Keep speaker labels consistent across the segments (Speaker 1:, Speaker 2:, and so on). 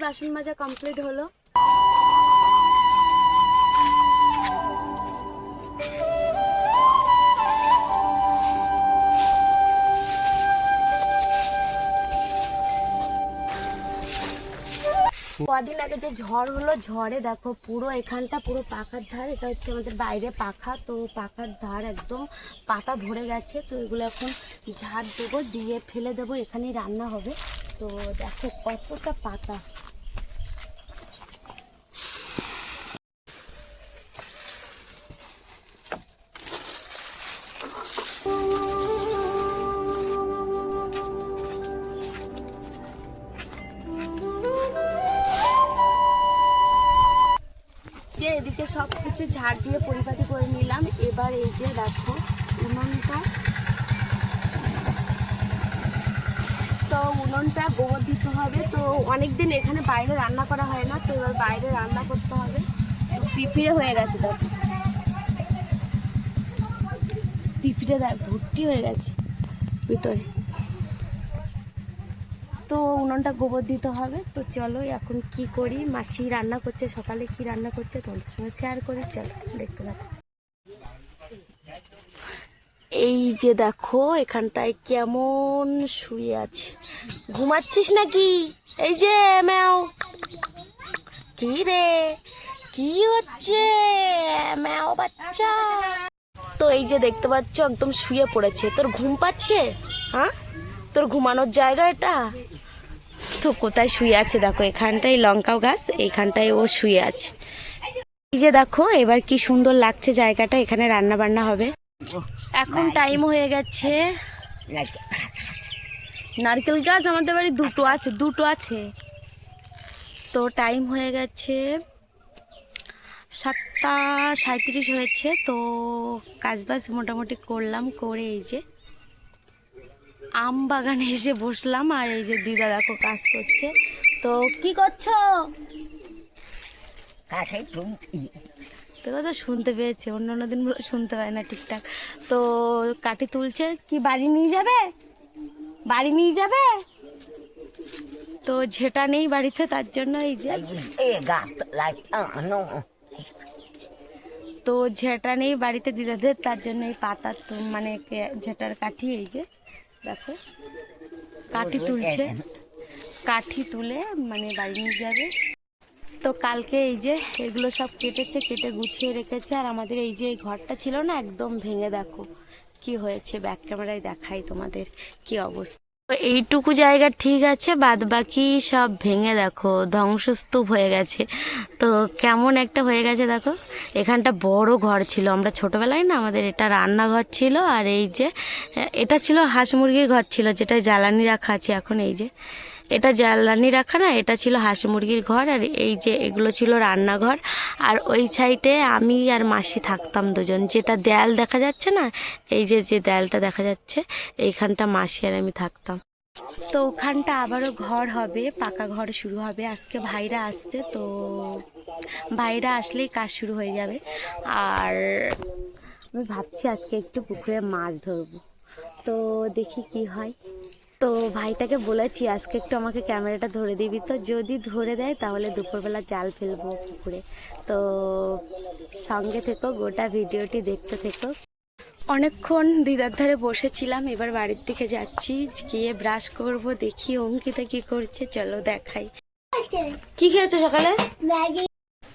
Speaker 1: বাসন মাজা কমপ্লিট হলো। কদিন আগে যে ঝড় হলো, ঝড়ে দেখো পুরো এখানটা পুরো পাখার ধার, এটা হচ্ছে আমাদের বাইরে পাখা, তো পাখার ধার একদম পাতা ভরে গেছে। তো এগুলো এখন ঝাড় দেবো, দিয়ে ফেলে দেবো, এখানেই রান্না হবে। তো দেখো কতটা পাতা। যে এদিকে সব কিছু ঝাড় দিয়ে পরিপাটি করে নিলাম। এবার এই যে দেখো উনুনটা, তো উনুনটা গোবর দিতে হবে। তো অনেকদিন এখানে বাইরে রান্না করা হয় না, তো এবার বাইরে রান্না করতে হবে। তো পিঁপড়ে হয়ে গেছে, দেখো পিঁপড়ে ভর্তি হয়ে গেছে ভিতরে। তো উনুনটা গোবর দিতে হবে। তো চলো এখন কি করি, মাসি রান্না করছে, সকালে কি রান্না করছে তোমাদের সঙ্গে শেয়ার করি, চলো দেখতে থাকো। এই যে দেখো এখানটায় কেমন শুয়ে আছে, ঘুমাচ্ছিস নাকি? এই যে ম্যাও, কি রে কি হচ্ছে ম্যাও বাচ্চা? তো এই যে দেখতে পাচ্ছ একদম শুয়ে পড়েছে। তোর ঘুম পাচ্ছে? হ্যাঁ, তোর ঘুমানোর জায়গা এটা? তো কোথায় শুয়ে আছে দেখো, এখানটায় লঙ্কাও গাছ, এইখানটায় ও শুয়ে আছে। এই যে দেখো এবার কি সুন্দর লাগছে জায়গাটা, এখানে রান্না বান্না হবে। এখন টাইম হয়ে গেছে। নারকেল গাছ আমাদের বাড়ি দুটো আছে। তো টাইম হয়ে গেছে 7:37 হয়েছে। তো কাজবাজ মোটামুটি করলাম, করে এই যে আম বাগানে এসে বসলাম। আর এই যে দিদা দেখো কাজ করছে। তো কি করছো? দেখো তো শুনতে পেয়েছে, অন্য দিন শুনতে পায় না ঠিকঠাক। তো কাঠি তুলছে। কি বাড়ি নিয়ে যাবে? বাড়ি নিয়ে যাবে? তো ঝেঁটা নেই বাড়িতে, তার জন্য এই যে তো ঝেঁটা নেই বাড়িতে দিদাদের, তার জন্য এই পাতা মানে ঝেঁটার কাঠি এই যে দেখো কাঠি তুলছে, কাঠি তুলে মানে বাড়ি নিয়ে যাবে। তো কালকে এই যে এগুলো সব কেটেছে, কেটে গুছিয়ে রেখেছে। আর আমাদের এই যে ঘরটা ছিল না, একদম ভেঙে দেখো কি হয়েছে, ব্যাক ক্যামেরায় দেখাই তোমাদের কি অবস্থা। তো এইটুকু জায়গা ঠিক আছে, বাদ বাকি সব ভেঙে দেখো ধ্বংসস্তূপ হয়ে গেছে। তো কেমন একটা হয়ে গেছে দেখো। এখানটা বড় ঘর ছিল, আমরা ছোটবেলায় না আমাদের এটা রান্নাঘর ছিল। আর এই যে এটা ছিল হাঁস মুরগির ঘর ছিল, যেটা জ্বালানি রাখা আছে এখন। এই যে এটা জ্বালানি রাখা না, এটা ছিল হাঁস মুরগির ঘর। আর এই যে এগুলো ছিল রান্নাঘর। আর ওই সাইডে আমি আর মাসি থাকতাম দুজন। যেটা দেয়াল দেখা যাচ্ছে না, এই যে যে দেয়ালটা দেখা যাচ্ছে, এইখানটা মাসি আর আমি থাকতাম। তো ওখানটা আবারও ঘর হবে, পাকা ঘর শুরু হবে। আজকে ভাইরা আসছে, তো ভাইরা আসলেই কাজ শুরু হয়ে যাবে। আর আমি ভাবছি আজকে একটু পুকুরে মাছ ধরবো, তো দেখি কি হয়। তো ভাইটাকে বলেছি আজকে একটু আমাকে ক্যামেরাটা ধরে দিবি, তো যদি ধরে দেয় তাহলে দুপুরবেলা জাল ফেলবো পুকুরে। তো সঙ্গে থেকো, গোটা ভিডিওটি দেখতে থেকো। অনেকক্ষণ দিদার ধারে বসেছিলাম, এবার বাড়ির দিকে যাচ্ছি, গিয়ে ব্রাশ করব। দেখি অঙ্কিতা কি করছে, চলো দেখাই। কি খেয়েছো সকালে? ম্যাগি।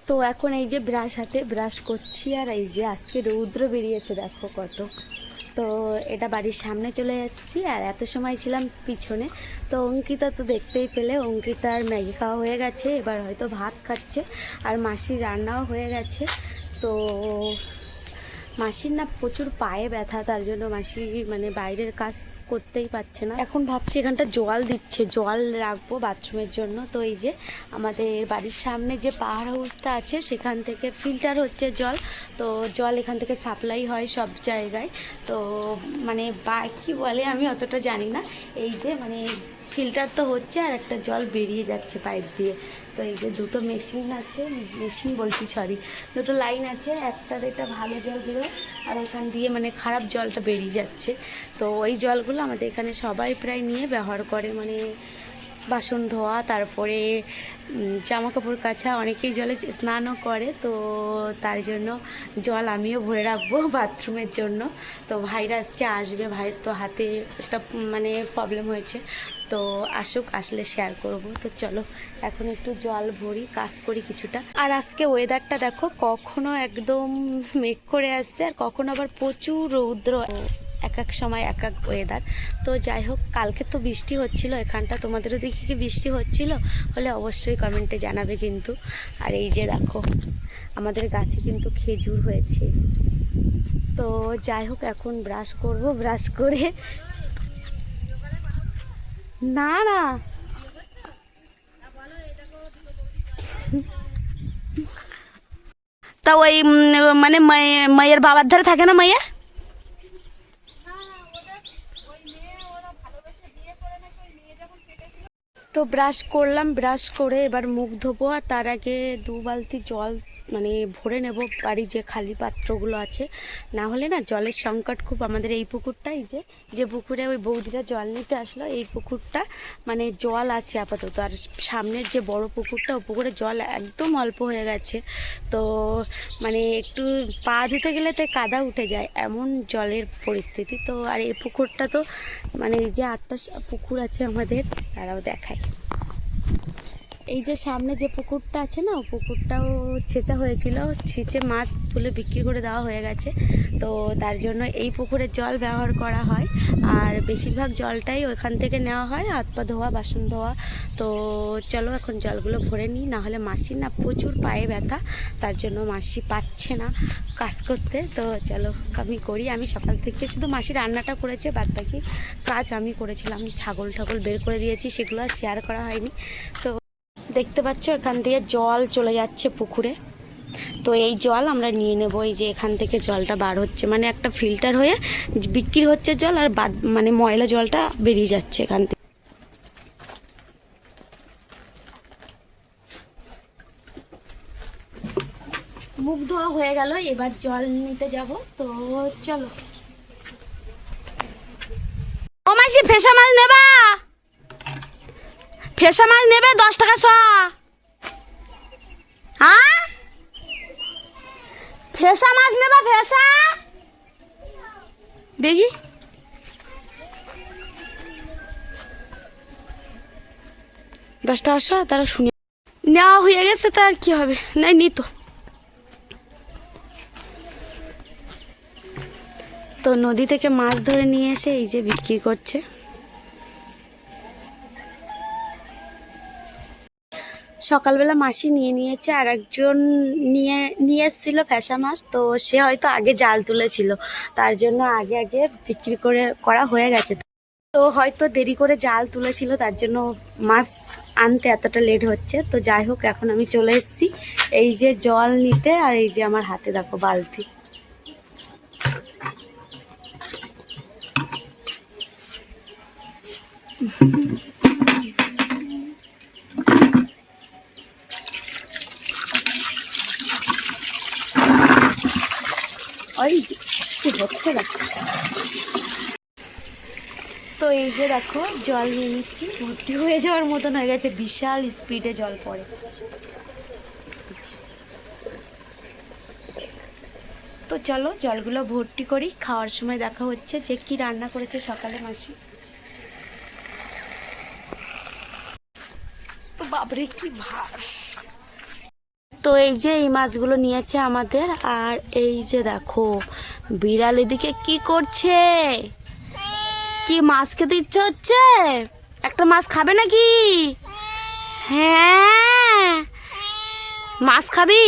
Speaker 1: তো এখন এই যে ব্রাশ হাতে ব্রাশ করছি। আর এই যে আজকে রৌদ্র বেরিয়েছে দেখো কত। তো এটা বাড়ির সামনে চলে এসেছি, আর এত সময় ছিলাম পিছনে। তো অঙ্কিতা তো দেখতেই পেলে, অঙ্কিতার ম্যাগি খাওয়া হয়ে গেছে, এবার হয়তো ভাত খাচ্ছে। আর মাসির রান্নাও হয়ে গেছে। তো মাসির না প্রচুর পায়ে ব্যথা, তার জন্য মাসি মানে বাইরের কাজ করতেই পারছে না। এখন ভাবছি এখানটা জল দিচ্ছে, জল রাখবো বাথরুমের জন্য। তো এই যে আমাদের বাড়ির সামনে যে পাহাড় হাউসটা আছে, সেখান থেকে ফিল্টার হচ্ছে জল। তো জল এখান থেকে সাপ্লাই হয় সব জায়গায়। তো মানে কি বলে আমি অতটা জানি না। এই যে মানে ফিল্টার তো হচ্ছে, আর একটা জল বেরিয়ে যাচ্ছে পাইপ দিয়ে। তো এই যে দুটো মেশিন আছে, মেশিন বলছি সরি, দুটো লাইন আছে, একটার এটা ভালো জল বেরোয়, আর ওখান দিয়ে মানে খারাপ জলটা বেরিয়ে যাচ্ছে। তো ওই জলগুলো আমাদের এখানে সবাই প্রায় নিয়ে ব্যবহার করে, মানে বাসন ধোয়া, তারপরে জামা কাপড় কাচা, অনেকেই জলে স্নানও করে, তো তার জন্য জল আমিও ভরে রাখবো বাথরুমের জন্য। তো ভাইরা আজকে আসবে, ভাইয়ের তো হাতে একটা মানে প্রবলেম হয়েছে, তো আসুক, আসলে শেয়ার করব। তো চলো এখন একটু জল ভরি, কাজ করি কিছুটা। আর আজকে ওয়েদারটা দেখো, কখনো একদম মেঘ করে আসছে আর কখনো আবার প্রচুর রৌদ্র, এক এক সময় এক এক ওয়েদার। তো যাই হোক, কালকে তো বৃষ্টি হচ্ছিল এখানটা, তোমাদেরও দেখি কি বৃষ্টি হচ্ছিল হলে অবশ্যই কমেন্টে জানাবে কিন্তু। আর এই যে দেখো আমাদের গাছে কিন্তু খেজুর হয়েছে। তো যাই হোক, এখন ব্রাশ করব, ব্রাশ করে না না তা ওই মানে মায়ের বাবার ধারে থাকে না মাইয়া। তো ব্রাশ করলাম, ব্রাশ করে এবার মুখ ধোবো, আর তার আগে 2 বালতি জল মানে ভরে নেব বাড়ির যে খালি পাত্রগুলো আছে, না হলে না জলের সংকট খুব আমাদের এই পুকুরটাই, যে পুকুরে ওই বৌদিরা জল নিতে আসলো, এই পুকুরটা মানে জল আছে আপাতত, আর সামনের যে বড় পুকুরটা, ও পুকুরে জল একদম অল্প হয়ে গেছে। তো মানে একটু পা ধুতে গেলে তো কাদা উঠে যায়, এমন জলের পরিস্থিতি। তো আর এই পুকুরটা তো মানে এই যে 8টা পুকুর আছে আমাদের, তারাও দেখায়। এই যে সামনে যে পুকুরটা আছে না, ও পুকুরটাও ছেঁচা হয়েছিল, ছেঁচে মাছ তুলে বিক্রি করে দেওয়া হয়ে গেছে। তো তার জন্য এই পুকুরের জল ব্যবহার করা হয়, আর বেশিরভাগ জলটাই ওইখান থেকে নেওয়া হয়, হাত পা ধোয়া, বাসন ধোয়া। তো চলো এখন জলগুলো ভরে নিই, না হলে মাসির না প্রচুর পায়ে ব্যথা, তার জন্য মাসি পাচ্ছে না কাজ করতে। তো চলো আমি করি, আমি সকাল থেকে শুধু মাসি রান্নাটা করেছে, বাদ বাকি কাজ আমি করেছিলাম। ছাগল ঠাগল বের করে দিয়েছি, সেগুলো আর শেয়ার করা হয়নি। তো দেখতে পাচ্ছ এখান দিয়ে জল চলে যাচ্ছে পুকুরে, তো এই জল আমরা নিয়ে নেব। এই যে এখান থেকে জলটা বার হচ্ছে, মানে একটা ফিল্টার হয়ে বিক্রি হচ্ছে জল, আর বাদ মানে ময়লা জলটা বেরিয়ে যাচ্ছে এখান থেকে। মুখ ধোয়া হয়ে গেল, এবার জল নিতে যাব। তো চলো। ও মাসি, ফেসা মাছ নেবা? ফেসা মাছ নেবে 10 টাকা শ। হ্যাঁ, ফেসা মাছ নেবা? ফেসা দেখি, 10 টাকা শ। তারা শুনে নেওয়া হয়ে গেছে, তা আর কি হবে, নাই নি তো। তো নদী থেকে মাছ ধরে নিয়ে এসে এই যে বিক্রি করছে। সকালবেলা মাসি নিয়ে নিয়েছে, আর একজন নিয়ে এসেছিল ফ্যাসা মাছ, তো সে হয়তো আগে জাল তুলেছিল, তার জন্য আগে আগে বিক্রি করা হয়ে গেছে। তো হয়তো দেরি করে জাল তুলেছিল, তার জন্য মাছ আনতে এতটা লেট হচ্ছে। তো যাই হোক, এখন আমি চলে এসেছি এই যে জল নিতে, আর এই যে আমার হাতে দেখো বালতি। তো এই যে দেখো জল নিয়ে নিচ্ছি, ভর্তি হয়ে যাওয়ার মতন হয়ে গেছে, বিশাল স্পিডে জল পড়ে। তো চলো জলগুলো ভর্তি করি, খাওয়ার সময় দেখা হচ্ছে যে কি রান্না করেছে সকালে মাসি। তো বাবরে কি ভার। তো এই যে এই মাছগুলো নিয়েছে আমাদের, আর এই যে দেখো বিড়াল এদিকে কি করছে, কি মাছ খেতে ইচ্ছে হচ্ছে? একটা মাছ খাবে নাকি? হ্যাঁ, মাছ খাবি?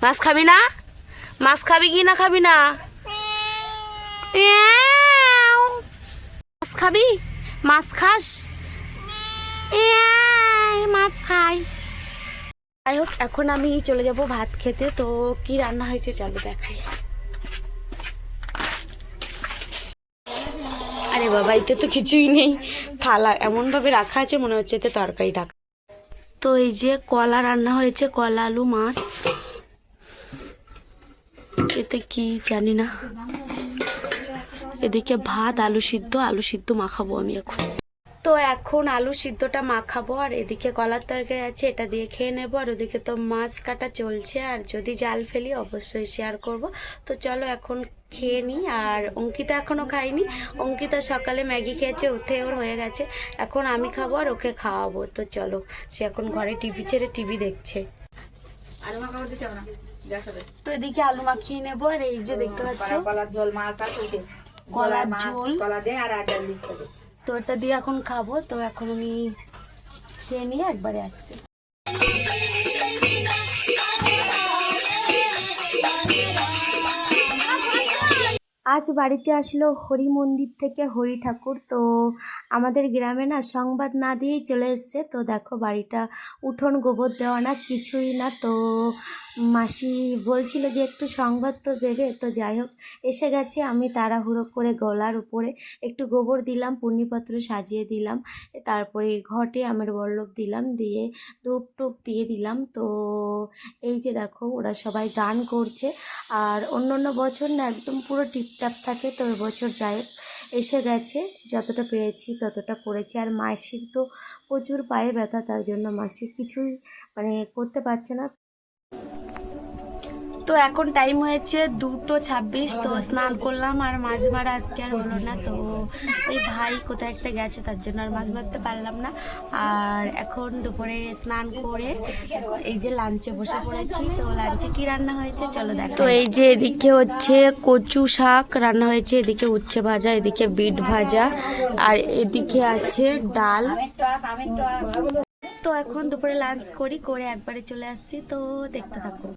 Speaker 1: মাছ খাবি না? মাছ খাবি কি না খাবি না? মাছ খাবি? মাছ খাস? মাছ খাই। যাই হোক, এখন আমি চলে যাব ভাত খেতে। তো কি রান্না হয়েছে চলো দেখাই। আরে বাবা, এতে তো কিছুই নেই, থালা এমনভাবে রাখা আছে মনে হচ্ছে এতে তরকারি রাখা। তো এই যে কলা রান্না হয়েছে, কলা আলু মাছ, এতে কি জানি না। এদিকে ভাত, আলু সিদ্ধ মাখাবো আমি এখন। তো এখন আলু সিদ্ধটা মাখাবো, আর এদিকে কলার তরকারি আছে, এটা দিয়ে খেয়ে নেবো। আর ওদিকে তো মাছ কাটা চলছে, আর যদি জাল ফেলি অবশ্যই শেয়ার করব। তো চলো এখন খেয়ে নিই। আর অঙ্কিতা এখনও খাইনি, অঙ্কিতা সকালে ম্যাগি খেয়েছে, উঠে ওর হয়ে গেছে, এখন আমি খাবো আর ওকে খাওয়াবো। তো চলো, সে এখন ঘরে টিভি ছেড়ে টিভি দেখছে। তো এদিকে আলু মাখিয়ে নেবো, আর এই যে দেখতে পাচ্ছ কলার ঝোল, কলা দে আর তো এটা দিয়ে এখন খাবো। তো এখন আমি খেয়ে নিয়ে একবারে আসছি। আজ বাড়িতে আসলো হরি মন্দির থেকে হরি ঠাকুর। তো আমাদের গ্রামে না সংবাদ না দিয়েই চলে এসছে। তো দেখো বাড়িটা উঠোন গোবর দেওয়া না, কিছুই না। তো মাসি বলছিল যে একটু সংবাদ তো দেবে। তো যাই হোক এসে গেছে, আমি তাড়াহুড়ো করে গলার উপরে একটু গোবর দিলাম, পূর্ণিপত্র সাজিয়ে দিলাম, তারপরে ঘটে আমের বল্লভ দিলাম, দিয়ে ধূপ টুপ দিয়ে দিলাম। তো এই যে দেখো ওরা সবাই গান করছে। আর অন্য অন্য বছর না একদম পুরো টিপটাপ থাকে, তো এবছর যাই হোক এসে গেছে, যতটা পেরেছি ততটা করেছি। আর মাসির তো প্রচুর পায়ে ব্যথা, তার জন্য মাসি কিছুই মানে করতে পারছে না। তো এখন টাইম হয়েছে 2:26। তো স্নান করলাম, আর মাছ মারা আজকে আর হলো না। তো ওই ভাই কোথায় একটা গেছে, তার জন্য আর মাছ মারতে পারলাম না। আর এখন দুপুরে স্নান করে এই যে লাঞ্চে বসে পড়েছি। তো লাঞ্চে কি রান্না হয়েছে চলো দেখ। তো এই যে এদিকে হচ্ছে কচু শাক রান্না হয়েছে, এদিকে উচ্ছে ভাজা, এদিকে বিট ভাজা, আর এদিকে আছে ডাল। তো এখন দুপুরে লাঞ্চ করে একবারে চলে আসছি। তো দেখতে থাকো।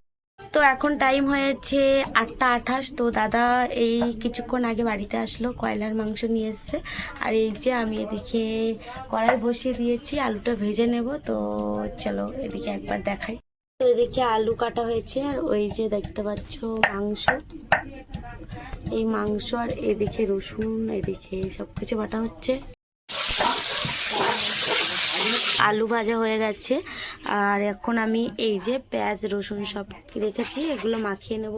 Speaker 1: তো এখন টাইম হয়েছে 8:28। তো দাদা এই কিছুক্ষণ আগে বাড়িতে আসলো, কয়লার মাংস নিয়ে এসছে। আর এই যে আমি এদিকে কড়াই বসিয়ে দিয়েছি, আলুটা ভেজে নেব। তো চলো এদিকে একবার দেখাই। তো এদিকে আলু কাটা হয়েছে, আর ওই যে দেখতে পাচ্ছ মাংস, এই মাংস, আর এদিকে রসুন, এদিকে সব কিছু বাটা হচ্ছে। আলু ভাজা হয়ে গেছে, আর এখন আমি এই যে পেঁয়াজ রসুন সব রেখেছি, এগুলো মাখিয়ে নেবো।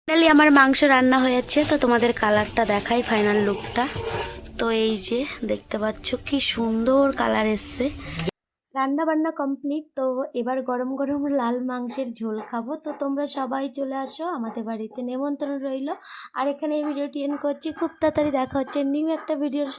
Speaker 1: ফাইনালি আমার মাংস রান্না হয়েছে। তো তোমাদের কালারটা দেখাই, ফাইনাল লুকটা। তো এই যে দেখতে পাচ্ছ কি সুন্দর কালার এসছে। রান্না বান্না কমপ্লিট। তো এবার গরম গরম লাল মাংসের ঝোল খাবো। তো তোমরা সবাই চলে আসো, আমাদের বাড়িতে নেমন্তন্ন রইলো। আর এখানে এই ভিডিওটি এন্ড করছি, খুব তাড়াতাড়ি দেখা হচ্ছে নিউ একটা ভিডিওর